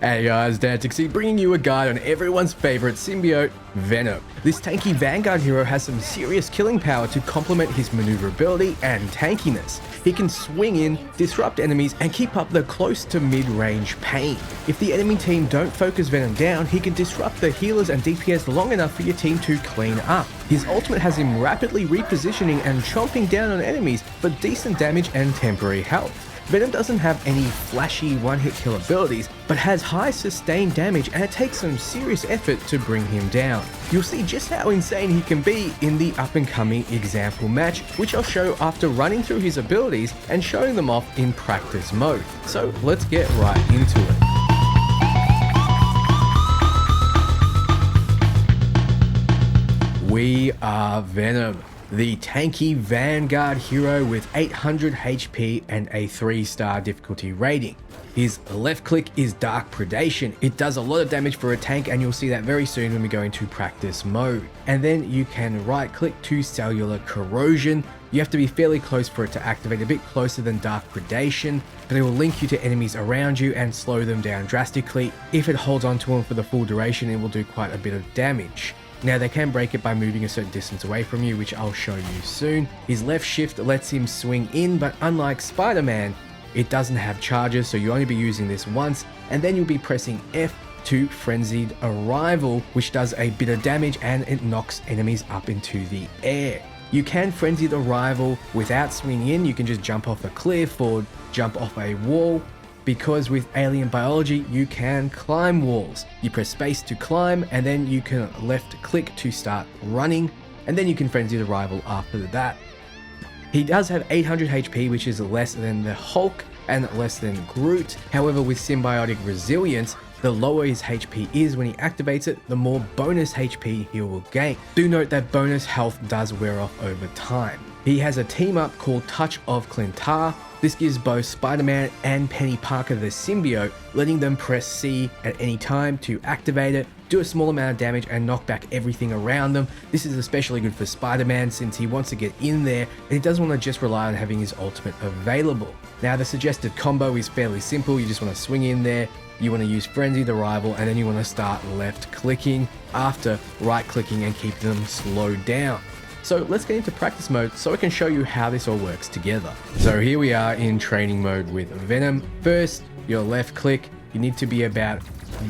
Hey guys, Dantixie bringing you a guide on everyone's favorite symbiote, Venom. This tanky Vanguard hero has some serious killing power to complement his maneuverability and tankiness. He can swing in, disrupt enemies, and keep up the close to mid-range pain. If the enemy team don't focus Venom down, he can disrupt the healers and DPS long enough for your team to clean up. His ultimate has him rapidly repositioning and chomping down on enemies for decent damage and temporary health. Venom doesn't have any flashy one-hit kill abilities, but has high sustained damage and it takes some serious effort to bring him down. You'll see just how insane he can be in the up-and-coming example match, which I'll show after running through his abilities and showing them off in practice mode. So let's get right into it. We are Venom, the tanky Vanguard hero with 800 HP and a 3-star difficulty rating. His left click is Dark Predation. It does a lot of damage for a tank and you'll see that very soon when we go into practice mode. And then you can right click to Cellular Corrosion. You have to be fairly close for it to activate, a bit closer than Dark Predation, but it will link you to enemies around you and slow them down drastically. If it holds onto them for the full duration, it will do quite a bit of damage. Now they can break it by moving a certain distance away from you, which I'll show you soon. His left shift lets him swing in, but unlike Spider-Man, it doesn't have charges, so you'll only be using this once, and then you'll be pressing F to Frenzied Arrival, which does a bit of damage and it knocks enemies up into the air. You can Frenzied Arrival without swinging in, you can just jump off a cliff or jump off a wall. Because with alien biology, you can climb walls. You press space to climb, and then you can left click to start running, and then you can Frenzied Arrival after that. He does have 800 HP, which is less than the Hulk and less than Groot. However, with Symbiotic Resilience, the lower his HP is when he activates it, the more bonus HP he will gain. Do note that bonus health does wear off over time. He has a team up called Touch of Clintar. This gives both Spider-Man and Penny Parker the symbiote, letting them press C at any time to activate it, do a small amount of damage and knock back everything around them. This is especially good for Spider-Man since he wants to get in there and he doesn't want to just rely on having his ultimate available. Now the suggested combo is fairly simple. You just want to swing in there, you want to use Frenzied Arrival, and then you want to start left clicking after right clicking and keep them slowed down. So let's get into practice mode so I can show you how this all works together. So here we are in training mode with Venom. First, your left click, you need to be about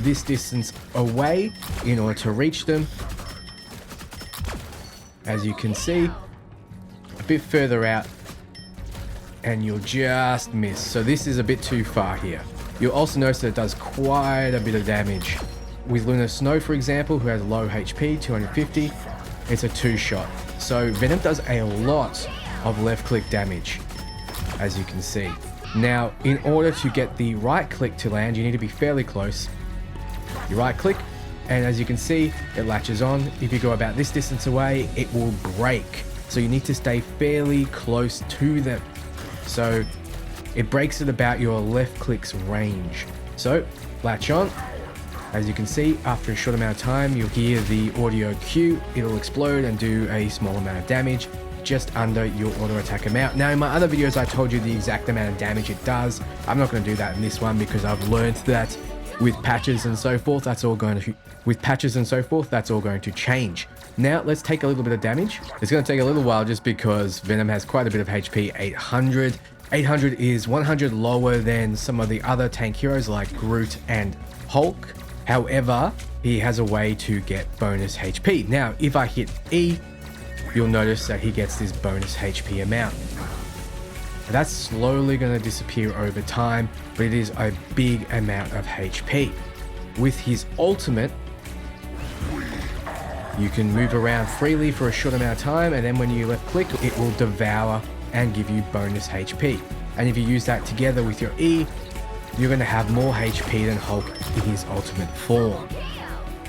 this distance away in order to reach them. As you can see, a bit further out and you'll just miss. So this is a bit too far here. You'll also notice that it does quite a bit of damage. With Luna Snow, for example, who has low HP, 250, it's a 2-shot. So Venom does a lot of left click damage, as you can see. Now, in order to get the right click to land, you need to be fairly close. You right click, and as you can see, it latches on. If you go about this distance away, it will break. So you need to stay fairly close to them. So it breaks at about your left click's range. So latch on. As you can see, after a short amount of time, you'll hear the audio cue. It'll explode and do a small amount of damage just under your auto attack amount. Now in my other videos, I told you the exact amount of damage it does. I'm not going to do that in this one because I've learned that with patches and so forth, that's all going to change. Now let's take a little bit of damage. It's going to take a little while just because Venom has quite a bit of HP, 800. 800 is 100 lower than some of the other tank heroes like Groot and Hulk. However, he has a way to get bonus HP. Now, if I hit E, you'll notice that he gets this bonus HP amount. That's slowly going to disappear over time, but it is a big amount of HP. With his ultimate, you can move around freely for a short amount of time, and then when you left click, it will devour and give you bonus HP. And if you use that together with your E, you're going to have more HP than Hulk in his ultimate form.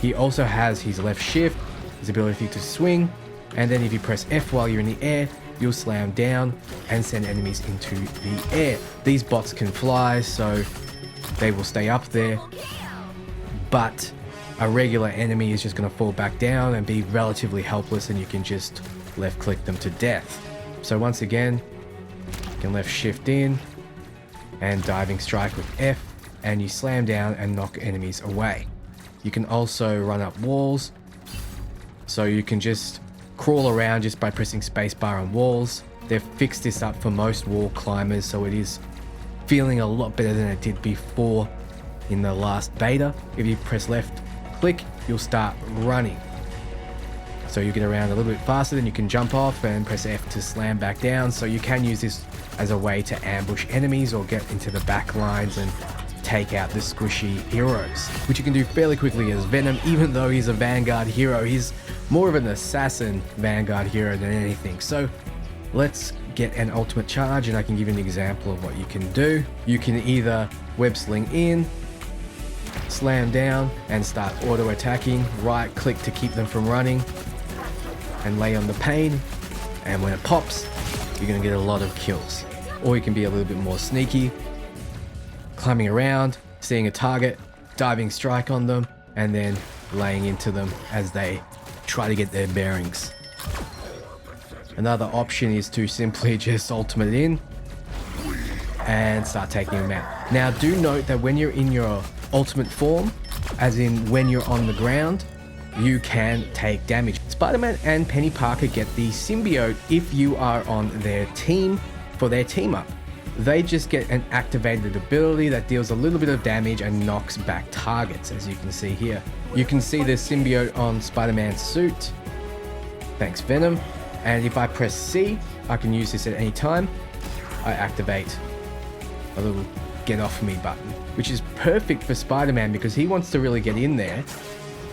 He also has his left shift, his ability to swing, and then if you press F while you're in the air, you'll slam down and send enemies into the air. These bots can fly, so they will stay up there, but a regular enemy is just going to fall back down and be relatively helpless, and you can just left click them to death. So once again, you can left shift in and diving strike with F and you slam down and knock enemies away. You can also run up walls, so you can just crawl around just by pressing spacebar on walls. They've fixed this up for most wall climbers, so it is feeling a lot better than it did before in the last beta. If you press left click, you'll start running. So you get around a little bit faster, then you can jump off and press F to slam back down. So you can use this as a way to ambush enemies or get into the back lines and take out the squishy heroes, which you can do fairly quickly as Venom. Even though he's a Vanguard hero, he's more of an assassin Vanguard hero than anything. So let's get an ultimate charge, and I can give you an example of what you can do. You can either web sling in, slam down and start auto attacking, right click to keep them from running, and lay on the pain, and when it pops, you're going to get a lot of kills. Or you can be a little bit more sneaky, climbing around, seeing a target, diving strike on them, and then laying into them as they try to get their bearings. Another option is to simply just ultimate in and start taking them out. Now do note that when you're in your ultimate form, as in when you're on the ground, you can take damage. Spider-Man and Penny Parker get the symbiote if you are on their team for their team up. They just get an activated ability that deals a little bit of damage and knocks back targets, as you can see here. You can see the symbiote on Spider-Man's suit. Thanks, Venom. And if I press C, I can use this at any time. I activate a little get off me button, which is perfect for Spider-Man because he wants to really get in there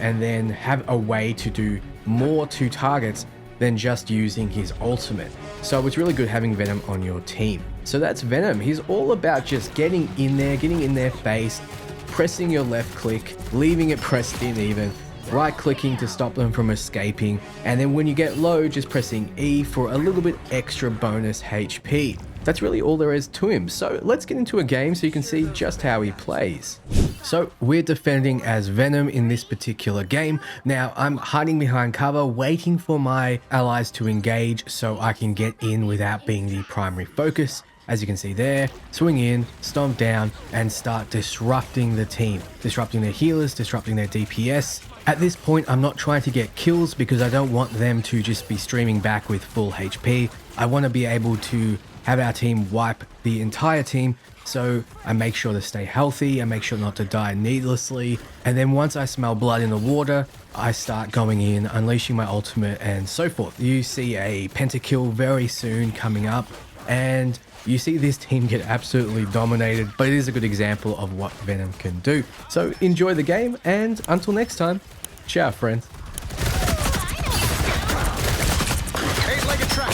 and then have a way to do more to targets than just using his ultimate. So it's really good having Venom on your team. So that's Venom. He's all about just getting in there, getting in their face, pressing your left click, leaving it pressed in even, right clicking to stop them from escaping, and then when you get low, just pressing E for a little bit extra bonus HP. That's really all there is to him. So let's get into a game so you can see just how he plays. So we're defending as Venom in this particular game. Now I'm hiding behind cover, waiting for my allies to engage so I can get in without being the primary focus. As you can see there, swing in, stomp down, and start disrupting the team. Disrupting their healers, disrupting their DPS. At this point, I'm not trying to get kills because I don't want them to just be streaming back with full HP. I want to be able to have our team wipe the entire team, so I make sure to stay healthy, I make sure not to die needlessly, and then once I smell blood in the water, I start going in, unleashing my ultimate and so forth. You see a pentakill very soon coming up, and you see this team get absolutely dominated, but it is a good example of what Venom can do. So enjoy the game, and until next time, ciao friends. Eight-legged track.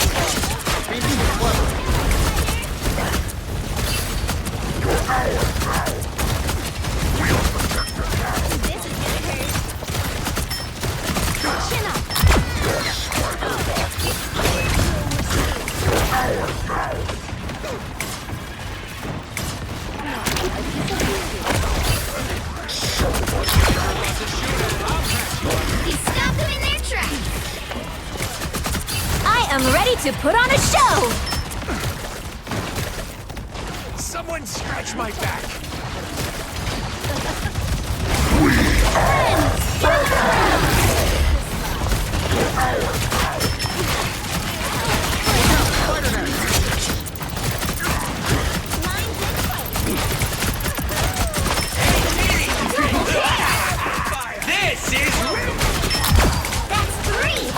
I'm ready to put on a show! Someone scratch my back! This is... That's 3!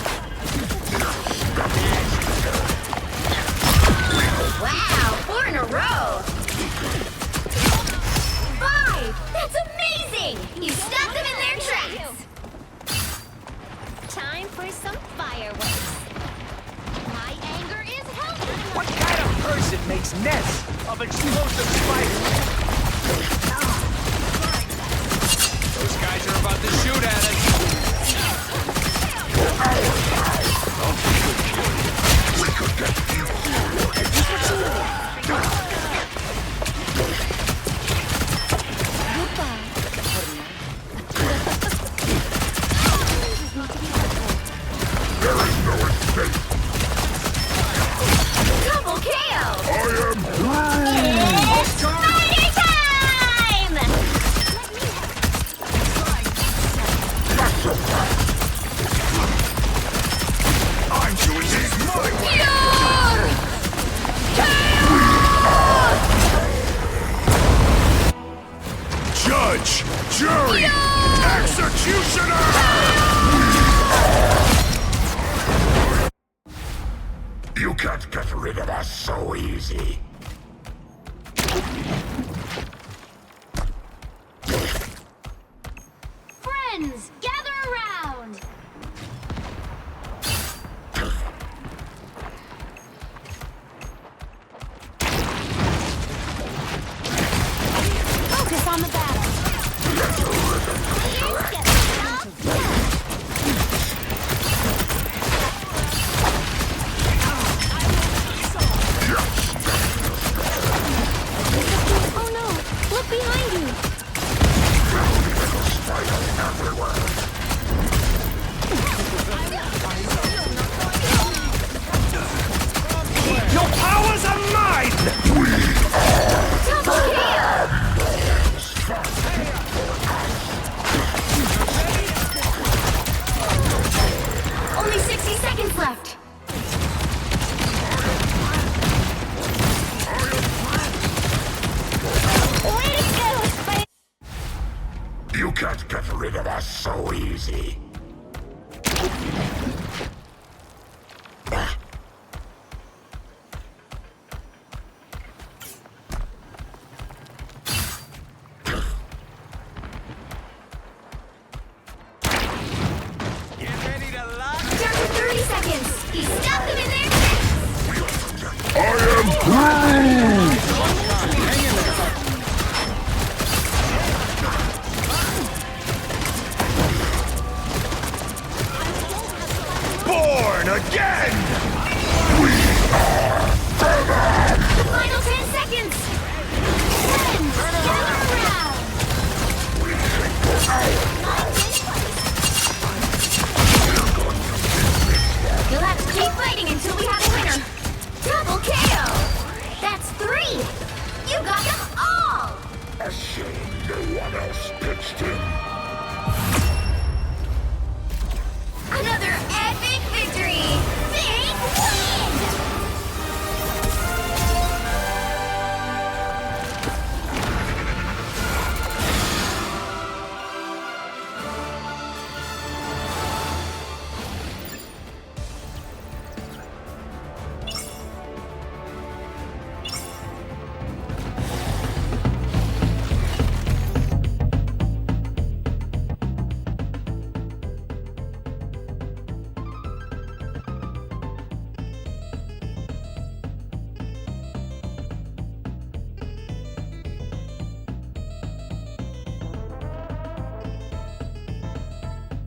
Wow, 4 in a row! Judge! Jury! Executioner! You can't get rid of us so easy. Friends, gather around! Focus on the battle. Oh no! Look behind you! Your powers are mine! Double kill! Only 60 seconds left. Way to go! But You can't get rid of us so easy. Get ready to lock. down to 30 seconds. Stop them in their Born again! final 10 seconds. Friends, gather around. You'll have to keep fighting until we have a winner. Double KO. That's 3. You got them all. A shame no one else pitched in.